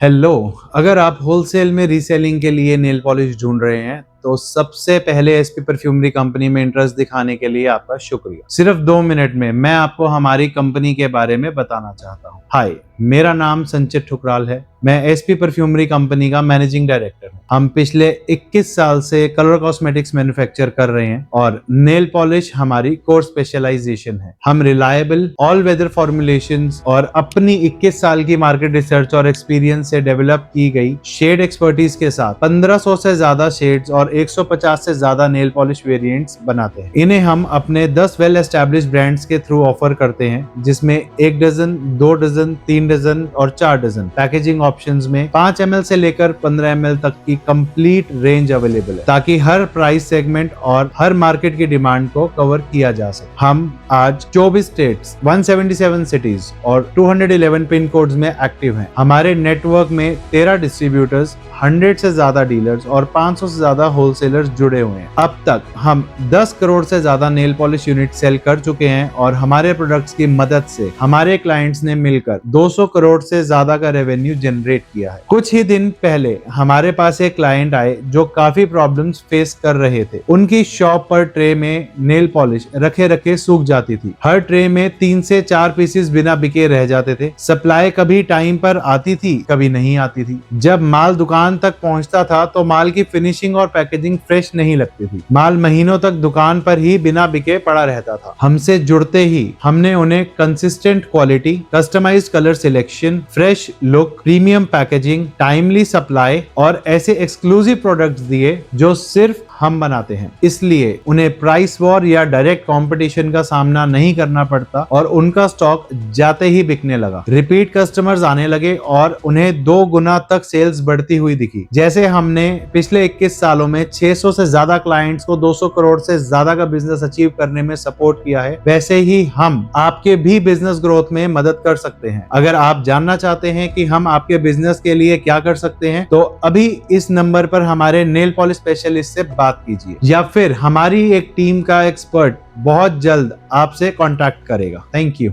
Hello. अगर आप wholesale में रीसेलिंग के लिए नेल पॉलिश ढूंढ रहे हैं तो सबसे पहले एसपी परफ्यूमरी कंपनी में इंटरेस्ट दिखाने के लिए आपका शुक्रिया। सिर्फ 2 मिनट में मैं आपको हमारी कंपनी के बारे में बताना चाहता हूँ। हाय, मेरा नाम संचित ठुकराल है। मैं एसपी परफ्यूमरी कंपनी का मैनेजिंग डायरेक्टर हूँ। हम पिछले 21 साल से कलर कॉस्मेटिक्स मैन्युफैक्चर कर रहे हैं और नेल पॉलिश हमारी कोर स्पेशलाइजेशन है। हम रिलायबल ऑल वेदर फॉर्मुलेशंस और अपनी 21 साल की मार्केट रिसर्च और एक्सपीरियंस से डेवलप की गई शेड एक्सपर्टीज के साथ 1500 से ज्यादा शेड्स और 150 से ज्यादा नेल पॉलिश वेरिएंट्स बनाते हैं। इन्हें हम अपने 10 वेल एस्टैब्लिश्ड ब्रांड्स के थ्रू ऑफर करते हैं, जिसमें 1 डजन, 2 डजन, 3 डजन और 4 डजन पैकेजिंग ऑप्शंस में 5 ml से लेकर 15 ml तक की कंप्लीट रेंज अवेलेबल है, ताकि हर प्राइस सेगमेंट और हर मार्केट की डिमांड को कवर किया जा सके। हम आज 24 स्टेट्स, 177 सिटीज और 211 पिन कोड्स में एक्टिव हैं। हमारे नेटवर्क में 13 डिस्ट्रीब्यूटर्स, 100 से ज्यादा डीलर्स और 500 से ज्यादा होलसेलर्स जुड़े हुए हैं। अब तक हम 10 करोड़ से ज्यादा नेल पॉलिश यूनिट सेल कर चुके हैं और हमारे प्रोडक्ट्स की मदद से हमारे क्लाइंट्स ने मिलकर 200 करोड़ से ज्यादा का रेवेन्यू जनरेट किया है। कुछ ही दिन पहले हमारे पास एक क्लाइंट आए जो काफी प्रॉब्लम्स फेस कर रहे थे। उनकी शॉप पर ट्रे में नेल पॉलिश रखे रखे सूख जाती थी। हर ट्रे में 3 से 4 पीसेस बिना बिके रह जाते थे। सप्लाई कभी टाइम पर आती थी, कभी नहीं आती थी। जब माल दुकान तक पहुंचता था तो माल की फिनिशिंग और पैकेजिंग फ्रेश नहीं लगती थी। माल महीनों तक दुकान पर ही बिना बिके पड़ा रहता था। हमसे जुड़ते ही हमने उन्हें consistent quality, customised colour selection, fresh look, premium packaging, timely supply और ऐसे एक्सक्लूसिव प्रोडक्ट्स दिए जो सिर्फ हम बनाते हैं। इसलिए उन्हें प्राइस वॉर या डायरेक्ट कंपटीशन का सामना नहीं करना पड़ता और उनका स्टॉक जाते ही बिकने लगा। रिपीट कस्टमर्स आने लगे और उन्हें 2 गुना तक सेल्स बढ़ती हुई दिखी। जैसे हमने पिछले 21 सालों में 600 से ज्यादा क्लाइंट्स को 200 करोड़ से ज्यादा का बिजनेस अचीव करने में सपोर्ट किया है, वैसे ही हम आपके भी बिजनेस ग्रोथ में मदद कर सकते हैं। अगर आप जानना चाहते हैं कि हम आपके बिजनेस के लिए क्या कर सकते हैं, तो अभी इस नंबर पर हमारे नेल पॉलिश स्पेशलिस्ट से बात कीजिए या फिर हमारी एक टीम का एक्सपर्ट बहुत जल्द आपसे कांटेक्ट करेगा। Thank you.